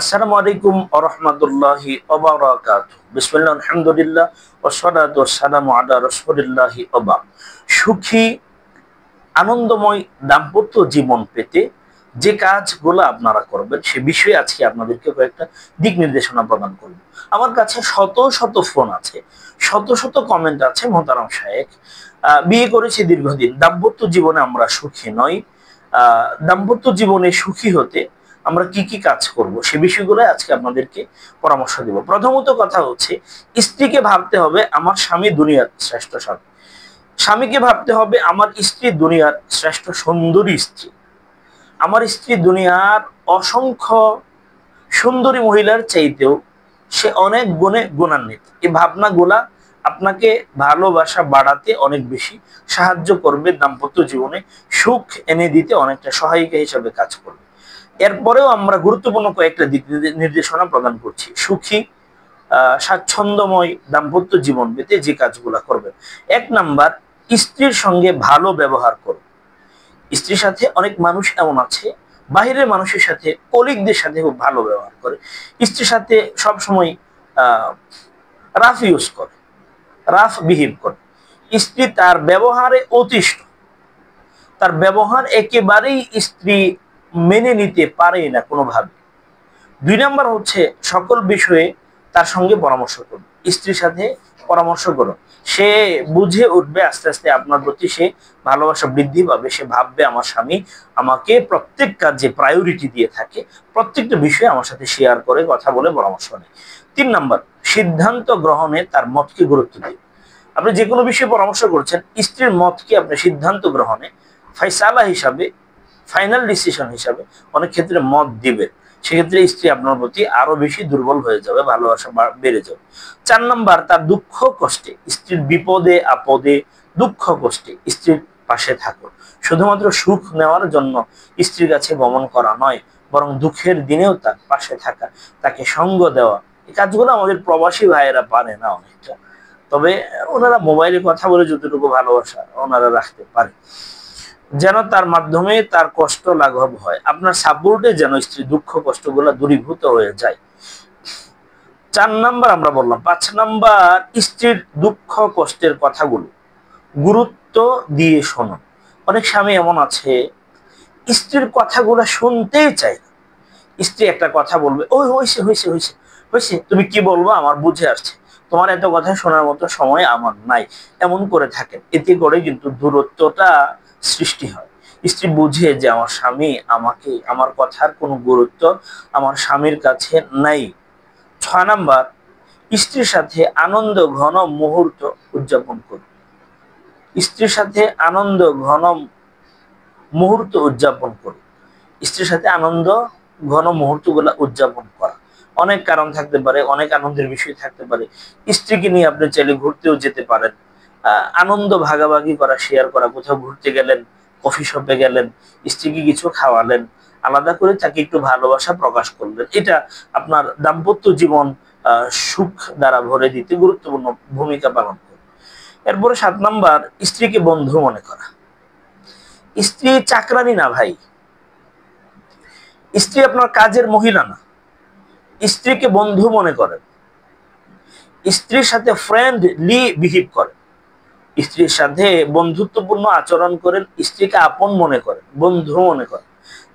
আসসালামু আলাইকুম ওয়া রাহমাতুল্লাহি ওয়া বারাকাতুহু। বিসমিল্লাহ, আলহামদুলিল্লাহ, ওয়াসসালাতু ওয়াসসালামু আলা রাসূলিল্লাহি ওয়া বা'দ। সুখী আনন্দময় দাম্পত্য জীবন পেতে যে কাজগুলো আপনারা করবেন সে বিষয়ে আজকে আপনাদেরকে কয়েকটা দিক নির্দেশনা প্রদান করব। আমার কাছে শত শত ফোন আছে, শত শত কমেন্ট আছে। মোহতারাম শায়েখ, বিয়ে করেছি দীর্ঘদিন, দাম্পত্য জীবনে আমরা সুখী নই। দাম্পত্য জীবনে সুখী হতে আমরা কি কি কাজ করব সে বিষয়গুলো আজকে আপনাদেরকে পরামর্শ দেব। প্রথমত কথা হচ্ছে, স্ত্রীকে ভাবতে হবে আমার স্বামী দুনিয়ার শ্রেষ্ঠ স্বামী। স্বামীকে ভাবতে হবে আমার স্ত্রী দুনিয়ার শ্রেষ্ঠ সুন্দরী স্ত্রী। আমার স্ত্রী দুনিয়ার অসংখ্য সুন্দরী মহিলার চাইতেও সে অনেক গুণে গুণান্বিত। এই ভাবনাগুলা আপনাকে ভালোবাসা বাড়াতে অনেক বেশি সাহায্য করবে, দাম্পত্য জীবনে সুখ এনে দিতে অনেকটা সহায়িকা হিসাবে কাজ করবে। এরপরেও আমরা গুরুত্বপূর্ণ কয়েকটা দিক নির্দেশনা প্রদান করছি সুখী স্বাচ্ছন্দ্যময় দাম্পত্য জীবন পেতে যে কাজগুলা করবেন। 1 নাম্বার, স্ত্রীর সঙ্গে ভালো ব্যবহার করুন। স্ত্রীর সাথে অনেক মানুষ এমন আছে, বাহিরের মানুষের সাথে, কলিগদের সাথে খুব ভালো ব্যবহার করে, স্ত্রীর সাথে সবসময় রাফ ইউজ করে, রাফ বিহেভ করে। স্ত্রী তার ব্যবহারে অতিষ্ঠ, তার ব্যবহার একেবারেই স্ত্রী মেনে নিতে পারে না কোনোভাবে। 2 নাম্বার হচ্ছে, সকল বিষয়ে তার সঙ্গে পরামর্শ করুন। স্ত্রীর সাথে পরামর্শ করুন, সে বুঝে উঠবে, আস্তে আস্তে আপনার প্রতি সে ভালোবাসা বৃদ্ধি পাবে। সে ভাববে আমার স্বামী আমাকে প্রত্যেক কাজে প্রায়োরিটি দিয়ে থাকে, প্রত্যেকটা বিষয়ে আমার সাথে শেয়ার করে, কথা বলে পরামর্শ নেয়। 3 নাম্বার, সিদ্ধান্ত গ্রহণে তার মতকে গুরুত্ব দিন। আপনি যে কোনো বিষয়ে পরামর্শ করছেন, স্ত্রীর মতকে আপনি সিদ্ধান্ত গ্রহণে ফাইসালা হিসাবে, ফাইনাল ডিসিশন হিসাবে অনেক ক্ষেত্রে মত দিবেন। সেক্ষেত্রে স্ত্রী আপনার প্রতি আরো বেশি দুর্বল হয়ে যাবে, ভালোবাসা বেড়ে যাবে। 4 নাম্বার, তার দুঃখ কষ্টে, স্ত্রীর বিপদে আপদে, দুঃখ কষ্টে স্ত্রীর পাশে থাকো। শুধুমাত্র সুখ নেওয়ার জন্য স্ত্রীর কাছে গমন করা নয়, বরং দুঃখের দিনেও তার পাশে থাকা, তাকে সঙ্গ দেওয়া। এই কাজগুলো আমাদের প্রবাসী ভাইয়েরা পারে না অনেকটা, তবে ওনারা মোবাইলে কথা বলে যতটুকু ভালোবাসা ওনারা রাখতে পারে, যেন তার মাধ্যমে তার কষ্ট লাঘব হয়। আপনার সাপোর্টে যেন স্ত্রী দুঃখ কষ্টগুলো দূরীভূত হয়ে যায়। 4 নাম্বার আমরা বললাম। 5 নাম্বার, স্ত্রীর দুঃখ কষ্টের কথাগুলো গুরুত্ব দিয়ে শোনো। অনেক স্বামী এমন আছে, স্ত্রীর কথাগুলো শুনতেই চায় না। স্ত্রী একটা কথা বলবে, ওই হয়েছে হয়েছে হয়েছে হয়েছে, তুমি কি বলবো আমার বুঝে আসছে, তোমার এত কথা শোনার মতো সময় আমার নাই, এমন করে থাকেন। এতে করে কিন্তু দূরত্বটা সৃষ্টি হয়। স্ত্রী বুঝে যে আমার স্বামী আমাকে, আমার কথার কোনো গুরুত্ব আমার স্বামীর কাছে নাই। 6 নাম্বার, স্ত্রীর সাথে আনন্দ ঘন মুহূর্ত উদযাপন করুন। স্ত্রীর সাথে আনন্দ ঘন মুহূর্ত উদযাপন করুন। স্ত্রীর সাথে আনন্দ ঘন মুহূর্তগুলো উদযাপন করা। অনেক কারণ থাকতে পারে, অনেক আনন্দের বিষয় থাকতে পারে। স্ত্রীকে নিয়ে আপনি চাইলে ঘুরতেও যেতে পারেন, আনন্দ ভাগাভাগি করা, শেয়ার করা। কোথাও ঘুরতে গেলেন, কফি শপে গেলেন, স্ত্রীকে কিছু খাওয়ালেন, আলাদা করে তাকে একটু ভালোবাসা প্রকাশ করলেন। এটা আপনার দাম্পত্য জীবন সুখ দ্বারা ভরে দিতে গুরুত্বপূর্ণ ভূমিকা পালন করে। এরপরে 7 নাম্বার, স্ত্রীকে বন্ধু মনে করা। স্ত্রী চাকরানি না ভাই, স্ত্রী আপনার কাজের মহিলা না। স্ত্রীকে বন্ধু মনে করেন, স্ত্রীর সাথে ফ্রেন্ডলি বিহেভ করেন, স্ত্রীর সাথে বন্ধুত্বপূর্ণ আচরণ করেন, স্ত্রীকে আপন মনে করেন, বন্ধু মনে করেন।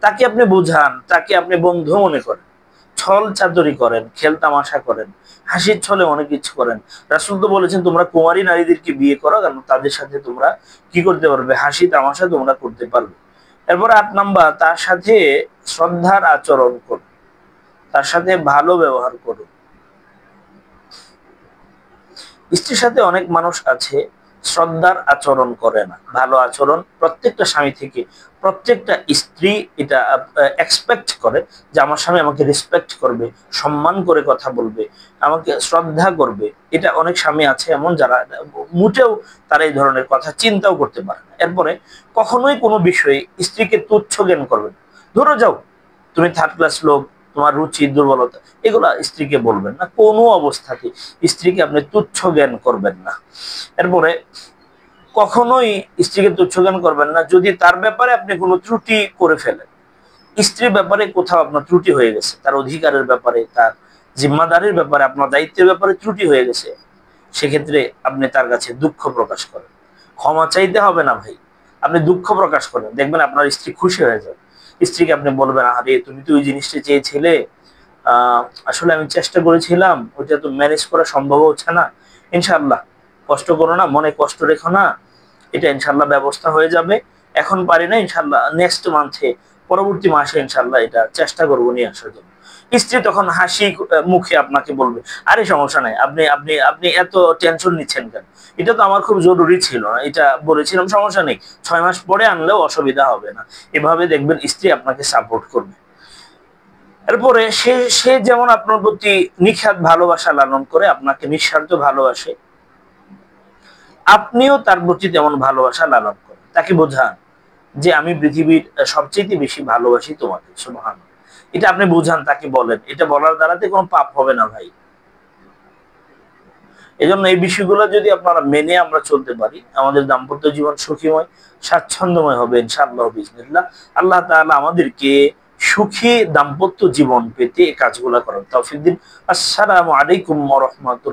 তাকে আপনি বুঝান, তাকে আপনি বন্ধু মনে করেন, ছল চাতুরি করেন, খেল তামাশা করেন, হাসির ছলে অনেক কিছু করেন। রাসূল তো বলেছেন তোমরা কুমারী নারীদেরকে বিয়ে করো, কারণ তাদের সাথে তোমরা কি করতে পারবে, হাসি তামাশা তোমরা করতে পারবে। এরপর 8 নাম্বার, তার সাথে শ্রদ্ধার আচরণ করুন, তার সাথে ভালো ব্যবহার করুন। স্ত্রীর সাথে অনেক মানুষ আছে শ্রদ্ধার আচরণ করে না, ভালো আচরণ প্রত্যেকটা স্বামী থেকে প্রত্যেকটা স্ত্রী এটা এক্সপেক্ট করে যে আমার স্বামী আমাকে রেসপেক্ট করবে, সম্মান করে কথা বলবে, আমাকে শ্রদ্ধা করবে। এটা অনেক স্বামী আছে এমন যারা মোটেও তারা এই ধরনের কথা চিন্তাও করতে পারে না। এরপরে কখনোই কোনো বিষয়ে স্ত্রীকে তুচ্ছ জ্ঞান করবেন। ধরো যাও তুমি 3rd ক্লাস লোক, তোমার রুচি দুর্বলতা এগুলা স্ত্রীকে বলবেন না, কোনো অবস্থাতে স্ত্রীকে আপনি তুচ্ছ জ্ঞান করবেন না। এরপরে কখনোই স্ত্রীকে তুচ্ছ জ্ঞান করবেন না যদি তার ব্যাপারে আপনি কোনো ত্রুটি করে ফেলেন, স্ত্রীর ব্যাপারে কোথাও আপনার ত্রুটি হয়ে গেছে, তার অধিকারের ব্যাপারে, তার জিম্মাদারির ব্যাপারে, আপনার দায়িত্বের ব্যাপারে ত্রুটি হয়ে গেছে, সেক্ষেত্রে আপনি তার কাছে দুঃখ প্রকাশ করেন। ক্ষমা চাইতে হবে না ভাই, আপনি দুঃখ প্রকাশ করেন, দেখবেন আপনার স্ত্রী খুশি হয়ে যাবে। স্ত্রীকে আপনি বলবেন, আরে তুমি তো ওই জিনিসটা চেয়েছিলে, আসলে আমি চেষ্টা করেছিলাম, ওইটা তো ম্যানেজ করা সম্ভব হচ্ছে না, ইনশাআল্লাহ কষ্ট করো না, মনে কষ্ট রেখো না, এটা ইনশাআল্লাহ ব্যবস্থা হয়ে যাবে। এখন পারি না, ইনশাআল্লাহ নেক্সট মান্থে, পরবর্তী মাসে ইনশাআল্লাহ এটা চেষ্টা করবো নিয়ে আসার জন্য। স্ত্রী তখন হাসি মুখে আপনাকে বলবে, আরে সমস্যা নাই, আপনি আপনি আপনি এত টেনশন নিচ্ছেন কেন, এটা তো আমার খুব জরুরি ছিল, এটা বলেছিলাম, সমস্যা নেই, 6 মাস পরে আনলেও অসুবিধা হবে না। এভাবে দেখবেন স্ত্রী আপনাকে সাপোর্ট করবে। এরপরে সে সে যেমন আপনার প্রতি নিখাত ভালোবাসা লালন করে, আপনাকে নিঃস্বার্থ ভালোবাসে, আপনিও তার প্রতি তেমন ভালোবাসা লালন করেন, তাকে বোঝান যে আমি পৃথিবীর সবচেয়ে বেশি ভালোবাসি তোমাকে, সুবহানাল্লাহ। এটা আপনি বোঝান, তাকে বলেন, এটা বলার দ্বারাতে কোনো পাপ হবে না ভাই। এজন্য এই বিষয়গুলো যদি আপনারা মেনে আমরা চলতে পারি, আমাদের দাম্পত্য জীবন সুখীময়, স্বাচ্ছন্দ্যময় হবে ইনশাআল্লাহ বিজনিল্লাহ। আল্লাহ তাআলা আমাদেরকে সুখী দাম্পত্য জীবন পেতে এই কাজগুলো করার তৌফিক দিন। আসসালামু আলাইকুম ওয়া রাহমাতুল্লাহ।